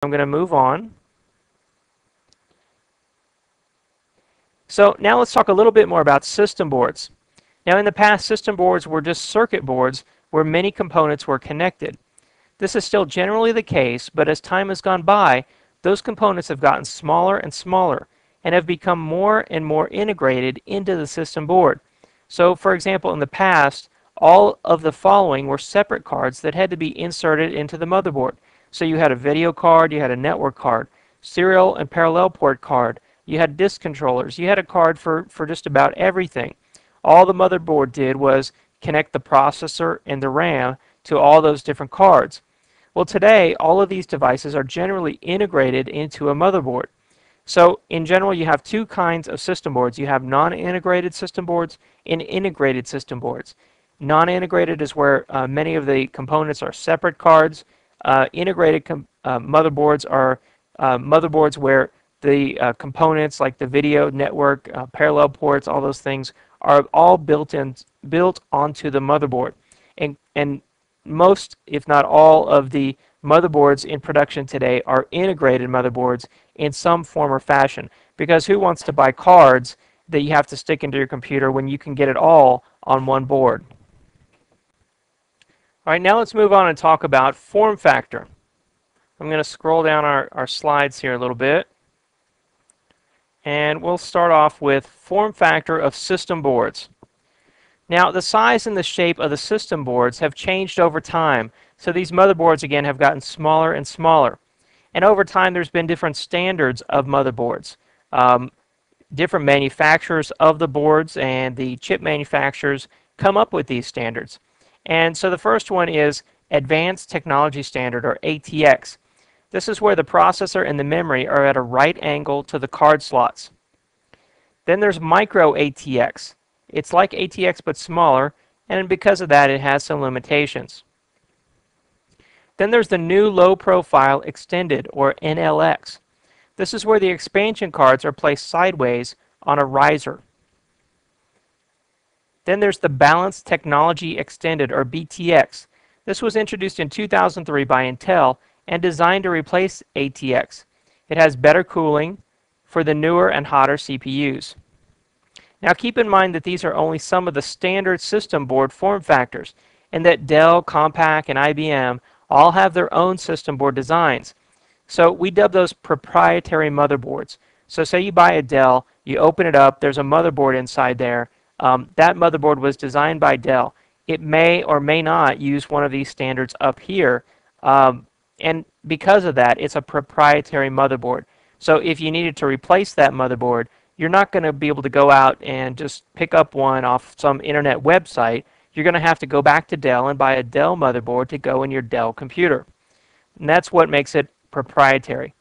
I'm going to move on. So now let's talk a little bit more about system boards. Now in the past, system boards were just circuit boards where many components were connected. This is still generally the case, but as time has gone by, those components have gotten smaller and smaller and have become more and more integrated into the system board. So for example, in the past, all of the following were separate cards that had to be inserted into the motherboard. So you had a video card, you had a network card, serial and parallel port card, you had disk controllers, you had a card for just about everything. All the motherboard did was connect the processor and the RAM to all those different cards. Well, today, all of these devices are generally integrated into a motherboard. So, in general, you have two kinds of system boards. You have non-integrated system boards and integrated system boards. Non-integrated is where many of the components are separate cards. Integrated motherboards are motherboards where the components like the video network, parallel ports, all those things are all built onto the motherboard. And most, if not all, of the motherboards in production today are integrated motherboards in some form or fashion. Because who wants to buy cards that you have to stick into your computer when you can get it all on one board? All right, now let's move on and talk about form factor. I'm going to scroll down our slides here a little bit. And we'll start off with form factor of system boards. Now, the size and the shape of the system boards have changed over time. So these motherboards, again, have gotten smaller and smaller. And over time, there's been different standards of motherboards. Different manufacturers of the boards and the chip manufacturers come up with these standards. And so the first one is Advanced Technology Standard, or ATX. This is where the processor and the memory are at a right angle to the card slots. Then there's Micro ATX. It's like ATX but smaller, and because of that it has some limitations. Then there's the New Low Profile Extended, or NLX. This is where the expansion cards are placed sideways on a riser. Then there's the Balanced Technology Extended, or BTX. This was introduced in 2003 by Intel and designed to replace ATX. It has better cooling for the newer and hotter CPUs. Now keep in mind that these are only some of the standard system board form factors, and that Dell, Compaq, and IBM all have their own system board designs. So we dub those proprietary motherboards. So say you buy a Dell, you open it up, there's a motherboard inside there. That motherboard was designed by Dell. It may or may not use one of these standards up here. And because of that, it's a proprietary motherboard. So if you needed to replace that motherboard, you're not going to be able to go out and just pick up one off some internet website. You're going to have to go back to Dell and buy a Dell motherboard to go in your Dell computer. And that's what makes it proprietary.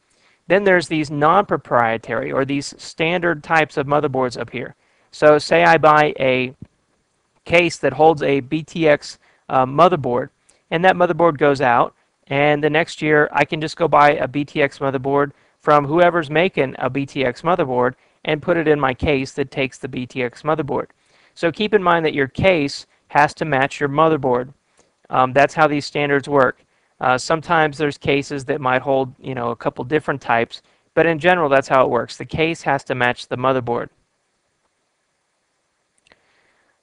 Then there's these non-proprietary, or these standard types of motherboards up here. So say I buy a case that holds a BTX motherboard, and that motherboard goes out, and the next year I can just go buy a BTX motherboard from whoever's making a BTX motherboard and put it in my case that takes the BTX motherboard. So keep in mind that your case has to match your motherboard. That's how these standards work. Sometimes there's cases that might hold, a couple different types, but in general that's how it works. The case has to match the motherboard.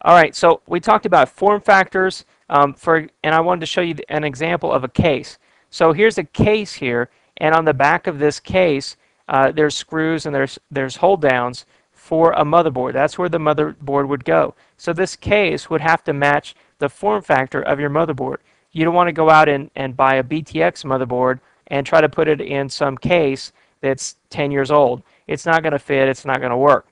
All right, so we talked about form factors, and I wanted to show you an example of a case. So here's a case here, and on the back of this case, there's screws and there's hold downs for a motherboard. That's where the motherboard would go. So this case would have to match the form factor of your motherboard. You don't want to go out and buy a BTX motherboard and try to put it in some case that's 10 years old. It's not going to fit. It's not going to work.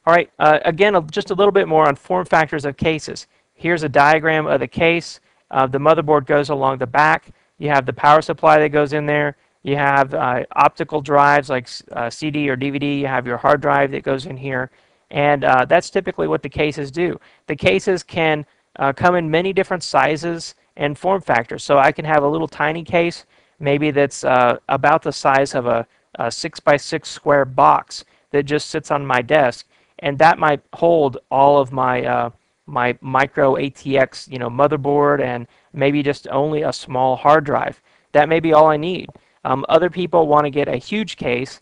All right, again, just a little bit more on form factors of cases. Here's a diagram of the case. The motherboard goes along the back. You have the power supply that goes in there. You have optical drives like CD or DVD. You have your hard drive that goes in here. And that's typically what the cases do. The cases can come in many different sizes and form factors. So I can have a little tiny case, maybe that's about the size of a 6x6 square box that just sits on my desk. And that might hold all of my my micro ATX motherboard and maybe just only a small hard drive. that may be all I need. Other people want to get a huge case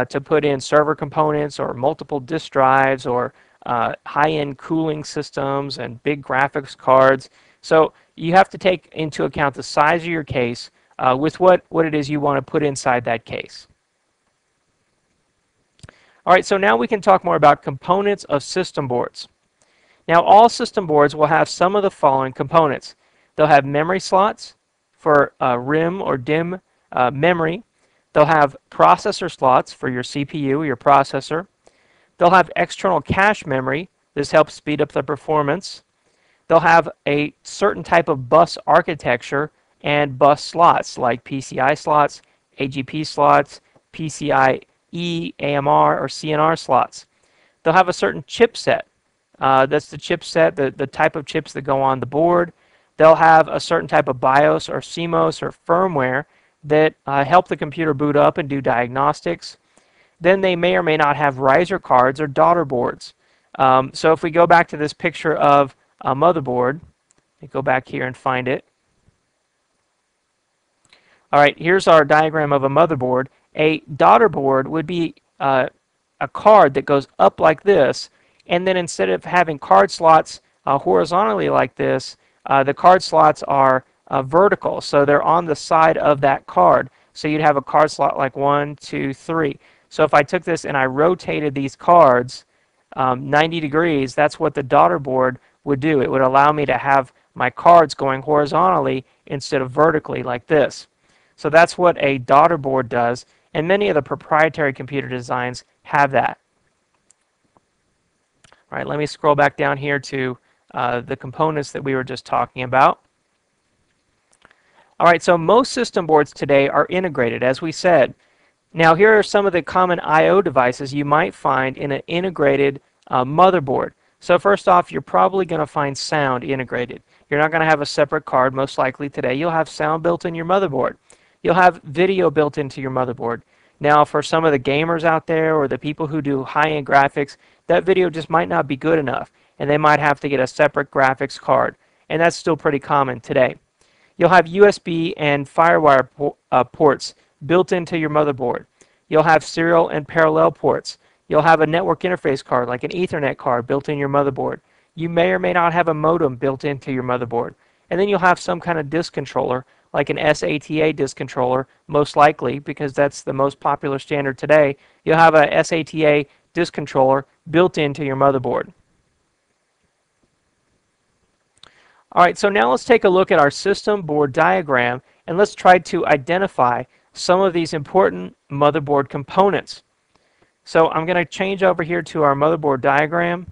to put in server components or multiple disk drives or high-end cooling systems and big graphics cards. So you have to take into account the size of your case with what it is you want to put inside that case. All right, so now we can talk more about components of system boards. Now all system boards will have some of the following components. They'll have memory slots for RIM or DIM memory. They'll have processor slots for your CPU, your processor. They'll have external cache memory. This helps speed up the performance. They'll have a certain type of bus architecture and bus slots like PCI slots, AGP slots, PCIe, AMR, or CNR slots. They'll have a certain chipset. That's the chipset, the type of chips that go on the board. They'll have a certain type of BIOS or CMOS or firmware that help the computer boot up and do diagnostics. Then they may or may not have riser cards or daughter boards. So if we go back to this picture of a motherboard, let me go back here and find it. All right, here's our diagram of a motherboard. A daughter board would be a card that goes up like this, and then instead of having card slots horizontally like this, the card slots are vertical, so they're on the side of that card. So you'd have a card slot like 1, 2, 3. So if I took this and I rotated these cards 90 degrees, that's what the daughter board would do. It would allow me to have my cards going horizontally instead of vertically like this. So that's what a daughter board does, and many of the proprietary computer designs have that. All right, let me scroll back down here to the components that we were just talking about. All right, so most system boards today are integrated, as we said. Now here are some of the common I/O devices you might find in an integrated motherboard. So first off, you're probably going to find sound integrated. You're not going to have a separate card most likely today. You'll have sound built in your motherboard. You'll have video built into your motherboard. Now for some of the gamers out there or the people who do high-end graphics, that video just might not be good enough, and they might have to get a separate graphics card, and that's still pretty common today. You'll have USB and FireWire ports built into your motherboard. You'll have serial and parallel ports. You'll have a network interface card like an Ethernet card built in your motherboard. You may or may not have a modem built into your motherboard. And then you'll have some kind of disk controller like an SATA disk controller, most likely because that's the most popular standard today. You'll have a SATA disk controller built into your motherboard. All right, so now let's take a look at our system board diagram and let's try to identify some of these important motherboard components. So I'm going to change over here to our motherboard diagram.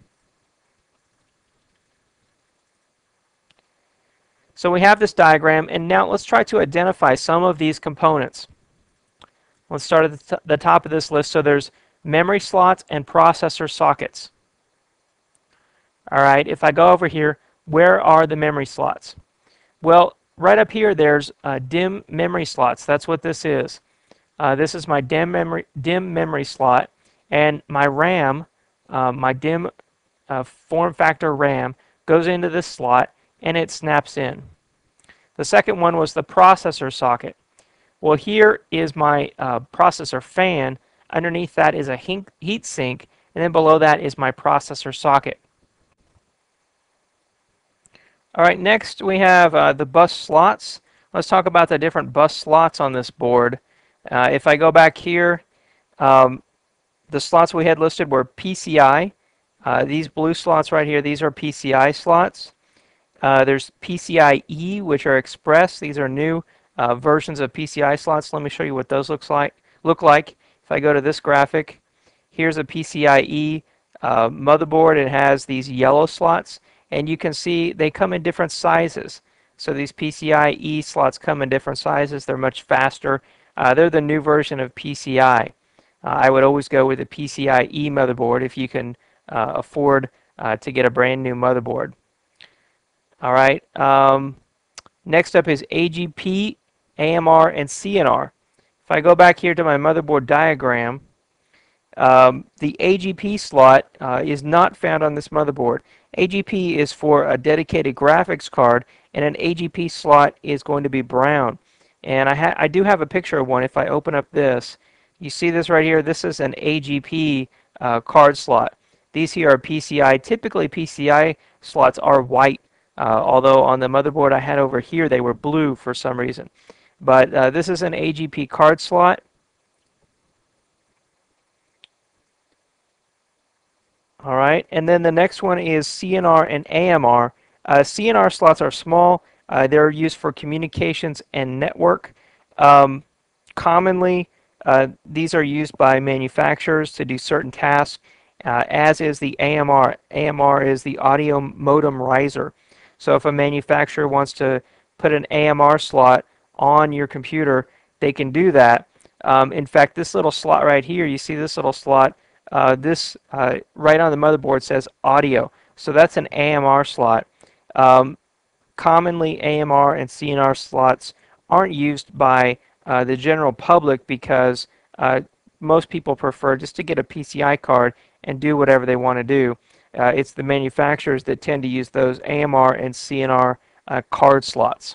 So we have this diagram, and now let's try to identify some of these components. Let's start at the top of this list. So there's memory slots and processor sockets. All right, if I go over here, where are the memory slots? Well, right up here there's DIM memory slots. That's what this is. This is my DIM memory slot, and my RAM, my DIM form factor RAM, goes into this slot and it snaps in. The second one was the processor socket. Well, here is my processor fan. Underneath that is a heat sink, and then below that is my processor socket. All right, next we have the bus slots. Let's talk about the different bus slots on this board. If I go back here, the slots we had listed were PCI. These blue slots right here, these are PCI slots. There's PCIe, which are express. These are new versions of PCI slots. Let me show you what those look like. If I go to this graphic, here's a PCIe motherboard. It has these yellow slots, and you can see they come in different sizes. So these PCIe slots come in different sizes. They're much faster. They're the new version of PCI. I would always go with a PCIe motherboard if you can afford to get a brand new motherboard. All right. Next up is AGP, AMR, and CNR. If I go back here to my motherboard diagram, the AGP slot is not found on this motherboard. AGP is for a dedicated graphics card, and an AGP slot is going to be brown. And I do have a picture of one. If I open up this, you see this right here. This is an AGP card slot. These here are PCI. Typically PCI slots are white, although on the motherboard I had over here they were blue for some reason. But this is an AGP card slot. All right, and then the next one is CNR and AMR. CNR slots are small. They're used for communications and network. Commonly, these are used by manufacturers to do certain tasks, as is the AMR. AMR is the audio modem riser. So if a manufacturer wants to put an AMR slot on your computer, they can do that. In fact, this little slot right here, you see this little slot, right on the motherboard says audio. So that's an AMR slot. Commonly, AMR and CNR slots aren't used by the general public because most people prefer just to get a PCI card and do whatever they want to do. It's the manufacturers that tend to use those AMR and CNR card slots.